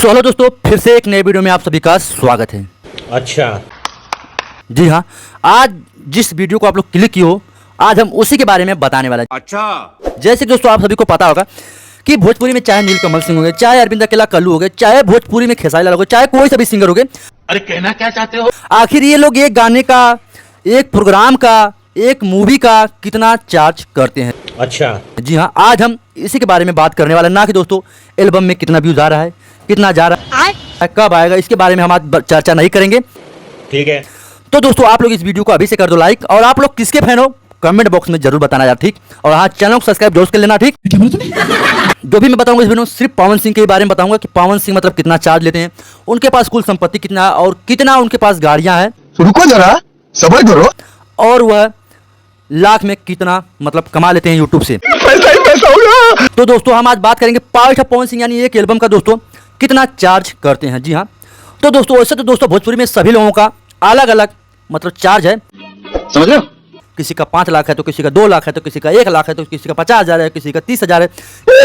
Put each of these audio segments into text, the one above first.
So hello दोस्तों, फिर से एक नए वीडियो में आप सभी का स्वागत है। अच्छा जी हाँ, आज जिस वीडियो को आप लोग क्लिक किए हो, आज हम उसी के बारे में बताने वाला है। अच्छा जैसे कि दोस्तों आप सभी को पता होगा कि भोजपुरी में चाहे नीलकमल सिंह हो गए, चाहे अरविंद अकेला कल्लू हो गए, चाहे भोजपुरी में खेसारी लाल हो गए, चाहे कोई सा भी सिंगर हो गए, अरे कहना क्या चाहते हो? आखिर ये लोग एक गाने का, एक प्रोग्राम का, एक मूवी का कितना चार्ज करते हैं। अच्छा जी हाँ, आज हम इसी के बारे में बात करने वाले हैं, ना कि दोस्तों एल्बम में कितना व्यूज आ रहा है, कितना जा रहा है, कब आएगा, इसके बारे में हम आज चर्चा नहीं करेंगे। ठीक है। तो दोस्तों आप लोग इस वीडियो को अभी से कर दो लाइक, और आप लोग किसके फैन हो कमेंट बॉक्स में जरूर बताना यार, ठीक। और हाँ, चैनल को सब्सक्राइब जरूर कर लेना, ठीक। जो भी मैं बताऊंगा इस वीडियो में सिर्फ पवन सिंह के बारे में बताऊंगा कि पवन सिंह मतलब कितना चार्ज लेते हैं, उनके पास कुल संपत्ति कितना और कितना उनके पास गाड़ियां हैं, रुको जरा सब्र करो, और वह लाख में कितना मतलब कमा लेते हैं यूट्यूब से। पैसा ही पैसा होगा। तो दोस्तों हम आज बात करेंगे पावर स्टार पवन सिंह यानी एक एल्बम का दोस्तों कितना चार्ज करते हैं। जी हाँ, तो दोस्तों वैसे तो दोस्तों भोजपुरी में सभी लोगों का अलग अलग मतलब चार्ज है, समझ रहे हो? किसी का 5 लाख है, तो किसी का 2 लाख है, तो किसी का 1 लाख है, तो किसी का 50,000 है, किसी का 30,000 है।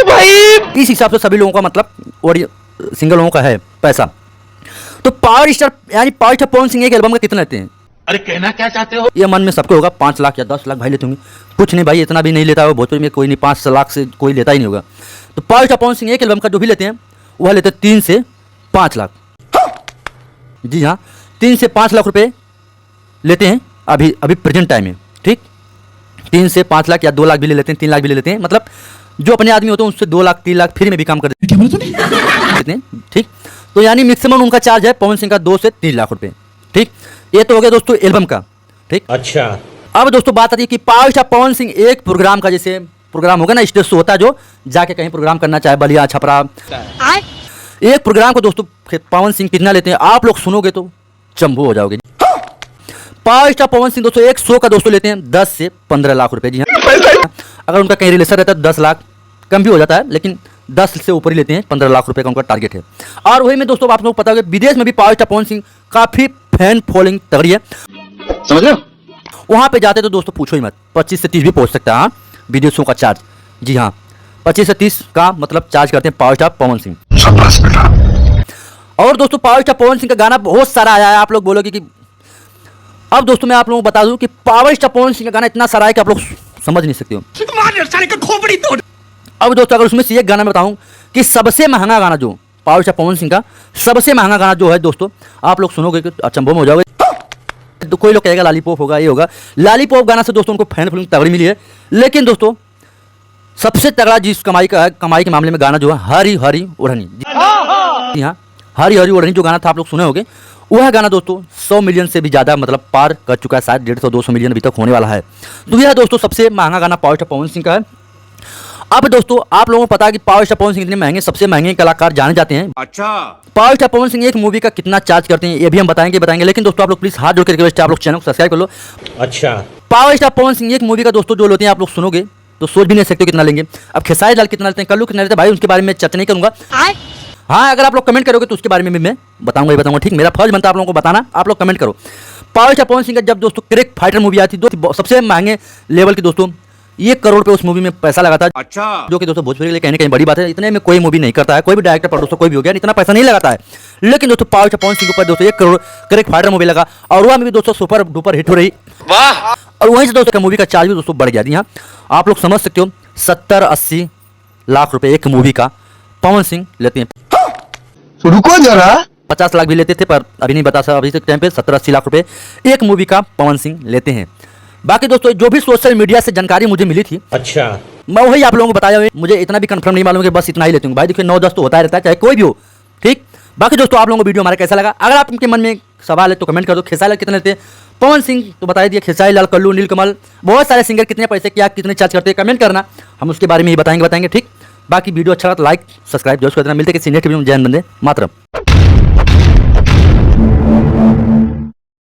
भाई इस हिसाब से सभी लोगों का मतलब और सिंगल लोगों का है पैसा। तो पावर स्टार यानी पावर स्टार पवन सिंह एक एल्बम का कितना लेते हैं, अरे कहना क्या चाहते हो? ये मन में सबको होगा 5 लाख या 10 लाख भाई लेते होंगे। कुछ नहीं भाई, इतना भी नहीं लेता है भोजपुरी में कोई नहीं, 5 लाख से कोई लेता ही नहीं होगा। तो पावर स्टार पवन सिंह एक एल्बम का जो भी लेते हैं वह लेते हैं 3 से 5 लाख। जी हाँ, 3 से 5 लाख रुपए लेते हैं अभी अभी प्रेजेंट टाइम में, ठीक। 3 से 5 लाख या 2 लाख भी ले लेते हैं, 3 लाख भी ले लेते हैं, मतलब जो अपने आदमी होते हैं उससे 2 लाख 3 लाख फ्री में भी काम कर देते हैं, ठीक। तो यानी मैक्सिमम उनका चार्ज है पवन सिंह का 2 से 3 लाख रुपए, ठीक। ये तो हो गया दोस्तों एल्बम का, ठीक। अच्छा अब दोस्तों बात आती है कि पावर स्टार पवन सिंह एक प्रोग्राम का, जैसे प्रोग्राम होगा ना, स्टेज शो होता है जो जाके कहीं प्रोग्राम करना चाहे बलिया छपरा, एक प्रोग्राम को दोस्तों पवन सिंह कितना लेते हैं आप लोग सुनोगे तो चंबू हो जाओगे। पावर स्टार पवन सिंह दोस्तों एक शो का दोस्तों लेते हैं 10 से 15 लाख रुपए। जी हाँ, अगर उनका कहीं रिलेशन रहता है 10 लाख, कम भी हो जाता है, लेकिन 10 से ऊपर ही लेते हैं, 15 लाख रुपए का उनका टारगेट है। और वही में दोस्तों आप लोग पता होगा विदेश में भी पावर स्टार पवन सिंह काफी फैन फॉलोइंग तगड़ी है, समझ रहे हो? वहां पे जाते तो दोस्तों पूछो ही मत, 25 से 30 भी पहुंच सकता है। हाँ, विदेशों का चार्ज, जी हाँ, 25 से 30 का मतलब चार्ज करते हैं पावर स्टार पवन सिंह। शाबाश बेटा। और दोस्तों पावर स्टार पवन सिंह का गाना बहुत सारा आया है, आप लोग बोलोगे कि अब दोस्तों मैं आप लोगों को बता दूं कि पावर स्टार पवन सिंह का गाना इतना सारा है कि आप लोग समझ नहीं सकते हो। अब दोस्तों अगर उसमें से एक गाना मैं बताऊं कि सबसे महंगा गाना जो पावर स्टार पवन सिंह का सबसे महंगा गाना जो है दोस्तों, आप लोग सुनोगे कि अचंभव में हो जाओगे। तो कोई लोग कहेगा लॉलीपॉप होगा, ये होगा। लॉलीपॉप गाना से दोस्तों उनको फैन फॉलोइंग तगड़ी मिली है, लेकिन दोस्तों सबसे तगड़ा जिस कमाई का है, कमाई के मामले में गाना जो है हरी हरी ओढ़नी। जी हाँ, हरी हरी ओढ़नी जो गाना था आप लोग सुने होंगे, वह गाना दोस्तों 100 मिलियन से भी ज़्यादा मतलब पार कर चुका है, शायद 150-200 मिलियन अभी तक होने वाला है। तो यह दोस्तों सबसे महंगा गाना पावर स्टार पवन सिंह का है। अब दोस्तों आप लोगों को पता है कि पावर स्टार पवन सिंह इतने महंगे, सबसे महंगे कलाकार जाने जाते हैं। अच्छा पावर स्टार पवन सिंह एक मूवी का कितना चार्ज करते हैं ये भी हम बताएंगे, लेकिन दोस्तों आप लोग प्लीज हाथ जोड़ के रिक्वेस्ट है, आप लोग चैनल को सब्सक्राइब कर लो। अच्छा पावर स्टार पवन सिंह एक मूवी का दोस्तों जो लेते हैं आप लोग सुनोगे तो सोच भी नहीं सकते कितना लेंगे। अब खेसारी लाल कितना लेते हैं, कल्लू कितना लेते हैं, भाई उनके बारे में चर्चा नहीं करूंगा। हाँ, अगर आप लोग कमेंट करोगे तो उसके बारे में भी मैं बताऊंगा ही बताऊंगा, ठीक। मेरा फर्ज बनता है आप लोगों को बताना, आप लोग कमेंट करो। पावर स्टार पवन सिंह का जब दोस्तों क्रिक फाइटर मूवी आई थी, सबसे महंगे लेवल की दोस्तों 1 करोड़ पे उस मूवी में पैसा लगा था। अच्छा जो कि दोस्तों भोजपुरी के लिए कहीं ना कहीं बड़ी बात है, इतने में कोई मूवी नहीं करता है, कोई भी डायरेक्टर प्रोड्यूसर कोई भी हो गया, इतना पैसा नहीं लगाता है। लेकिन दोस्तों पावर स्टार पवन सिंह के ऊपर दोस्तों 1 करोड़ क्रिक फाइटर मूवी लगा, और वह मूवी दोस्तों सुपर डुपर हिट हो रही। वाह। और वहीं से दोस्तों मूवी का चार्ज भी दोस्तों बढ़ गया। जी हाँ, आप लोग समझ सकते हो 70-80 लाख रुपए एक मूवी का पवन सिंह लेते हैं। रुको जरा, 50 लाख भी लेते थे, पर अभी नहीं बता सकता, अभी तक टाइम पे 70-80 लाख रुपए एक मूवी का पवन सिंह लेते हैं। बाकी दोस्तों जो भी सोशल मीडिया से जानकारी मुझे मिली थी, अच्छा मैं वही आप लोगों को बताया, मुझे इतना भी कंफर्म नहीं मालूम कि बस इतना ही लेते हूँ भाई। देखिए 9-10 तो होता ही रहता है, चाहे कोई भी हो, ठीक। बाकी दोस्तों आप लोगों को वीडियो हमारा कैसा लगा, अगर आपके मन में सवाल है तो कमेंट कर दो। खेसारी लाल कितने लेते हैं, पवन सिंह तो बता दिया, खेसारी लाल, कल्लू, नीलकमल, बहुत सारे सिंगर कितने पैसे क्या कितने चार्ज करते हैं, कमेंट करना, हम उसके बारे में ही बताएंगे, ठीक। बाकी वीडियो अच्छा लगा तो लाइक सब्सक्राइब जरूर कर देना। मिलते किसी नेक्स्ट वीडियो में। जय हिंद, वंदे मातरम।